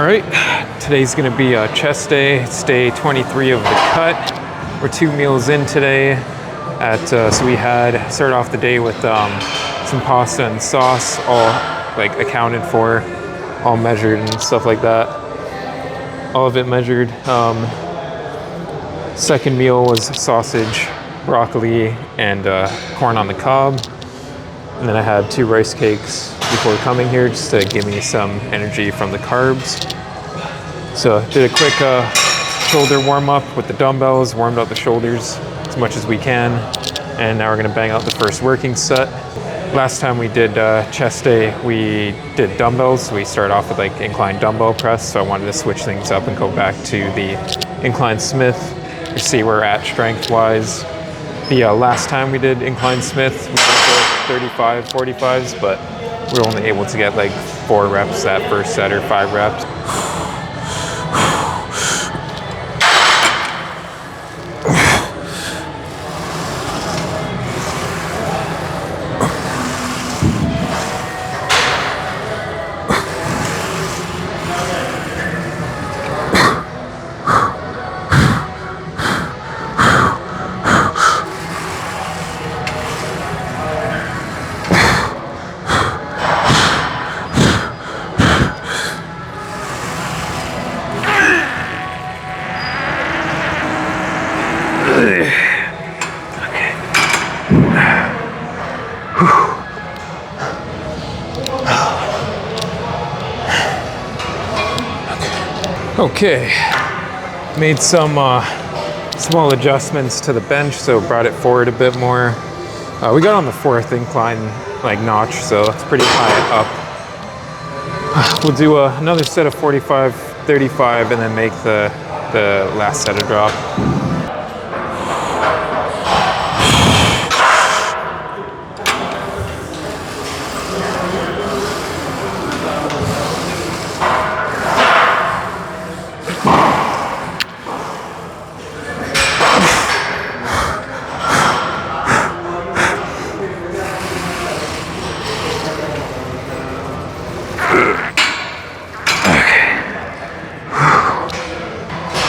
Alright, today's gonna be a chest day. It's day 23 of the cut. We're 2 meals in today. So we started off the day with some pasta and sauce, all like accounted for, all measured and stuff like that. All of it measured. Second meal was sausage, broccoli, and corn on the cob. And then I had 2 rice cakes before coming here just to give me some energy from the carbs. So did a quick shoulder warm up with the dumbbells, warmed up the shoulders as much as we can. And now we're gonna bang out the first working set. Last time we did chest day, we did dumbbells. So we started off with like incline dumbbell press. So I wanted to switch things up and go back to the incline Smith to see where we're at strength wise. The last time we did incline Smith, we went to 35, 45s, but we were only able to get like 4 reps that first set or 5 reps. Okay, made some small adjustments to the bench, so brought it forward a bit more. We got on the 4th incline like notch, so it's pretty high up. We'll do another set of 45, 35, and then make the last set a drop.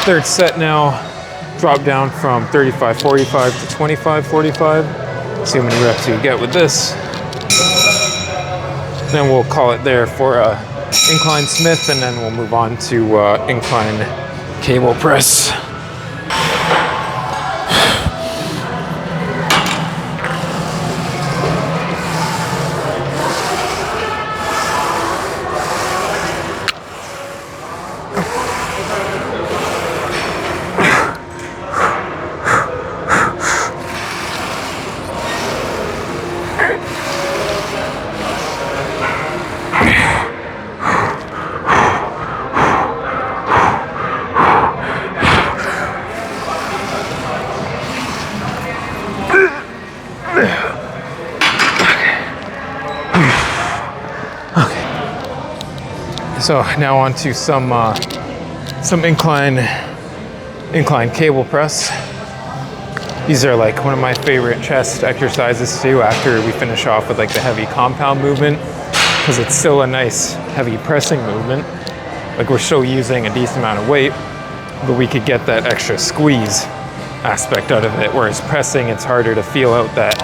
Third set now, drop down from 35-45 to 25-45. See how many reps you get with this. Then we'll call it there for incline Smith, and then we'll move on to incline cable press. So now on to some incline cable press. These are like one of my favorite chest exercises to do after we finish off with like the heavy compound movement, because it's still a nice heavy pressing movement. Like we're still using a decent amount of weight, but we could get that extra squeeze aspect out of it. Whereas pressing, it's harder to feel out that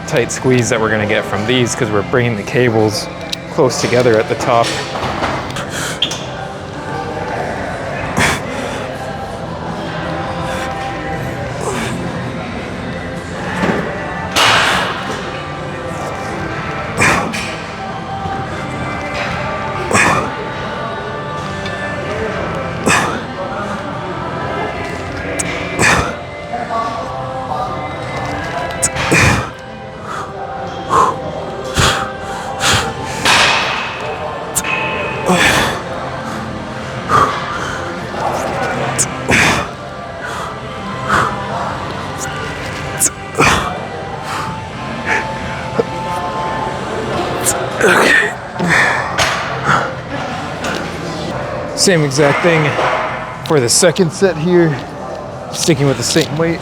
tight squeeze that we're gonna get from these because we're bringing the cables close together at the top. Same exact thing for the second set here, sticking with the same weight.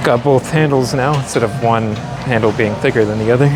Got both handles now instead of one handle being thicker than the other.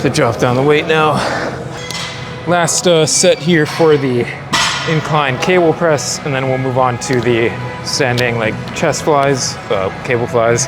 to drop down the weight now. Last set here for the incline cable press, and then we'll move on to the standing like chest flies, cable flies.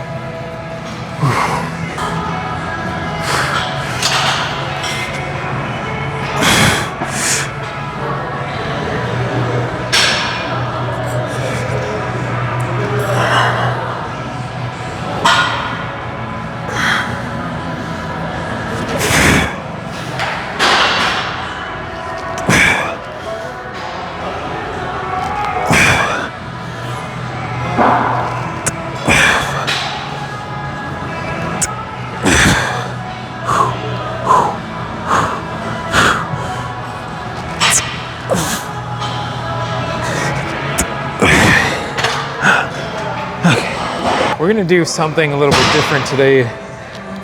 We're gonna do something a little bit different today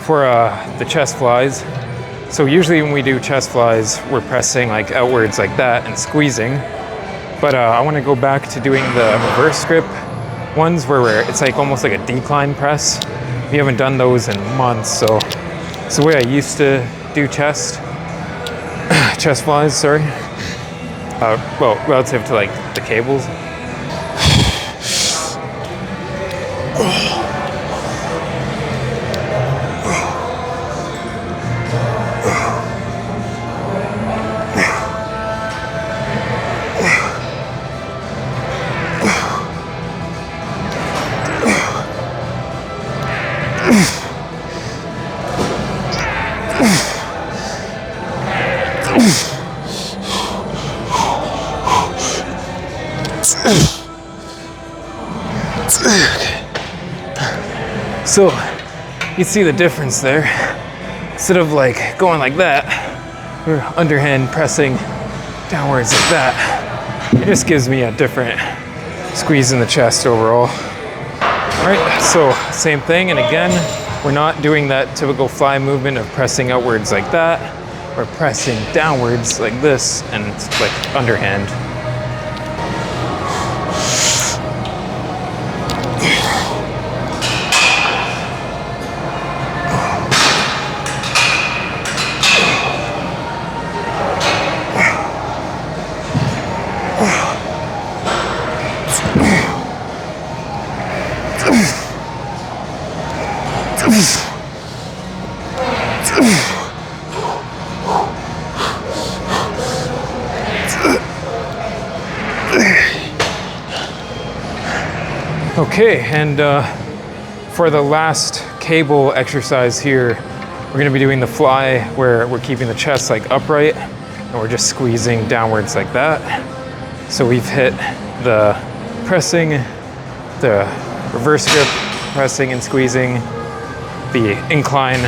for the chest flies. So usually when we do chest flies, we're pressing like outwards like that and squeezing. But I wanna go back to doing the reverse grip ones where it's like almost like a decline press. We haven't done those in months, so it's the way I used to do chest flies, sorry. Well, relative to like the cables. So you see the difference there. Instead of like going like that, we're underhand pressing downwards like that. It just gives me a different squeeze in the chest overall. All right, so same thing, and again, we're not doing that typical fly movement of pressing outwards like that. We're pressing downwards like this, and it's like underhand. Okay, and for the last cable exercise here, we're gonna be doing the fly where we're keeping the chest like upright and we're just squeezing downwards like that. So we've hit the pressing, the reverse grip, pressing and squeezing, the incline,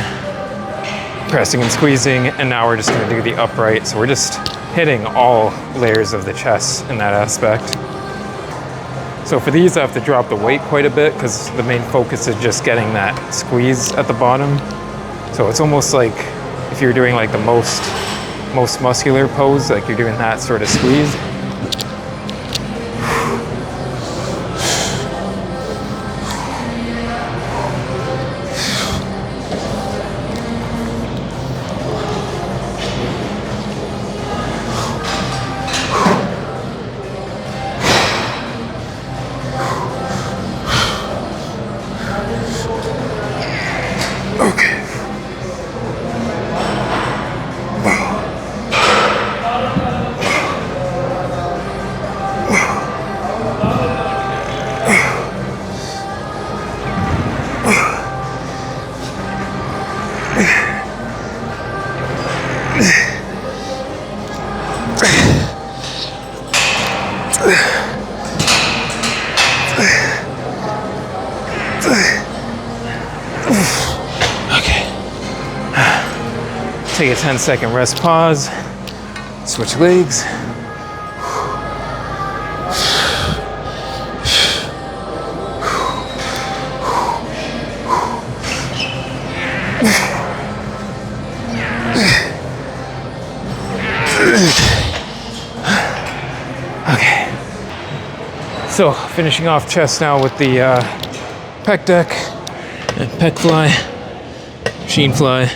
pressing and squeezing, and now we're just gonna do the upright. So we're just hitting all layers of the chest in that aspect. So for these, I have to drop the weight quite a bit because the main focus is just getting that squeeze at the bottom. So it's almost like if you're doing like the most muscular pose, like you're doing that sort of squeeze. Take a 10-second rest pause, switch legs. Okay, so finishing off chest now with the pec deck and pec fly, machine fly.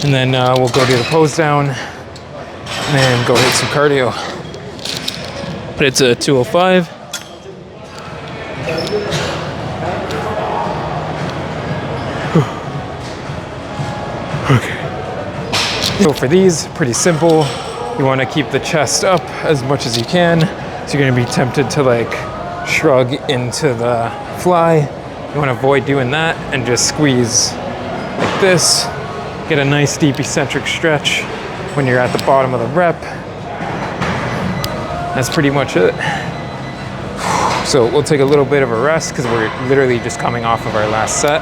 And then we'll go do the pose down and then go hit some cardio. But it's a 205. Okay. So for these, pretty simple. You want to keep the chest up as much as you can. So you're going to be tempted to like shrug into the fly. You want to avoid doing that and just squeeze like this. Get a nice deep eccentric stretch when you're at the bottom of the rep. That's pretty much it. So we'll take a little bit of a rest because we're literally just coming off of our last set.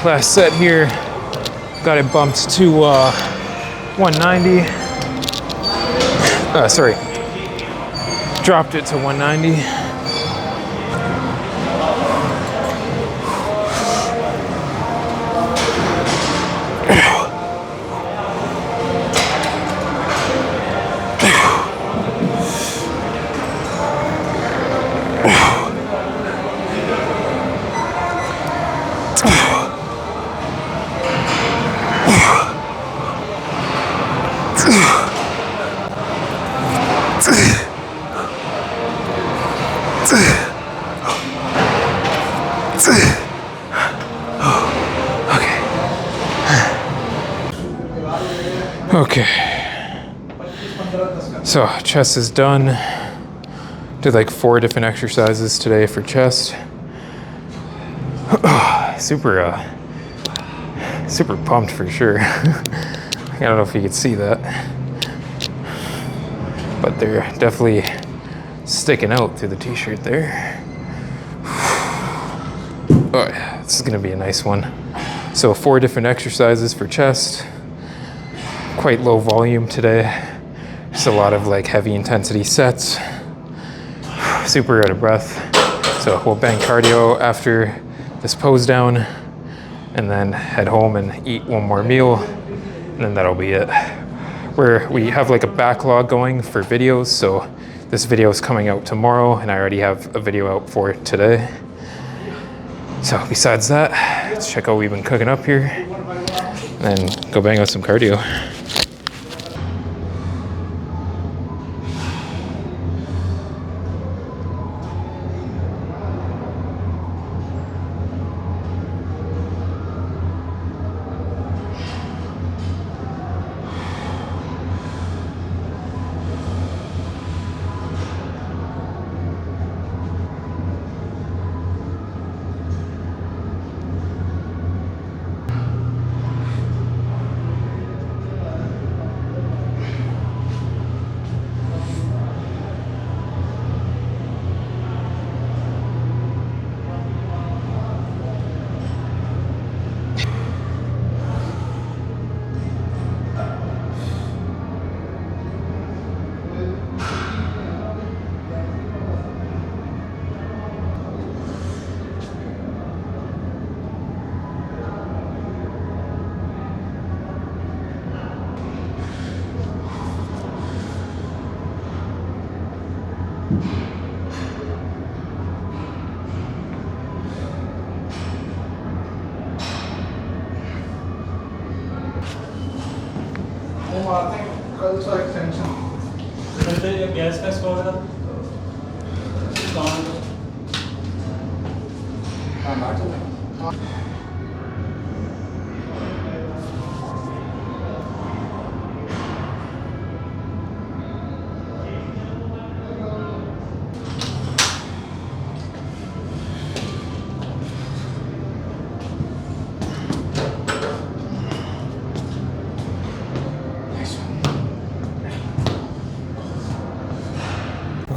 Last set here, got it bumped to 190. Sorry, dropped it to 190. Okay, so chest is done. Did like 4 different exercises today for chest. Super pumped for sure. I don't know if you could see that, but they're definitely sticking out through the t-shirt there. Oh yeah, this is gonna be a nice one. So 4 different exercises for chest. Quite low volume today. Just a lot of like heavy intensity sets. Super out of breath. So we'll bang cardio after this pose down and then head home and eat 1 more meal. And then that'll be it. We have like a backlog going for videos. So this video is coming out tomorrow and I already have a video out for today. So besides that, let's check out what we've been cooking up here and then go bang out some cardio.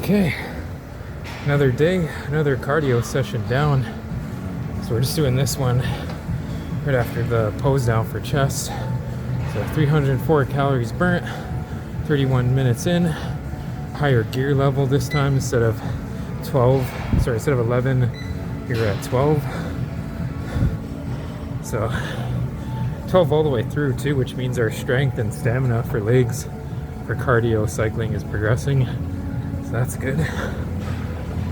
Okay, another day, another cardio session down. So we're just doing this one right after the pose down for chest. So 304 calories burnt, 31 minutes in. Higher gear level this time instead of 11, you're at 12. So 12 all the way through too, which means our strength and stamina for legs for cardio cycling is progressing. So that's good.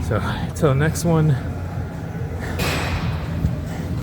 So till the next one,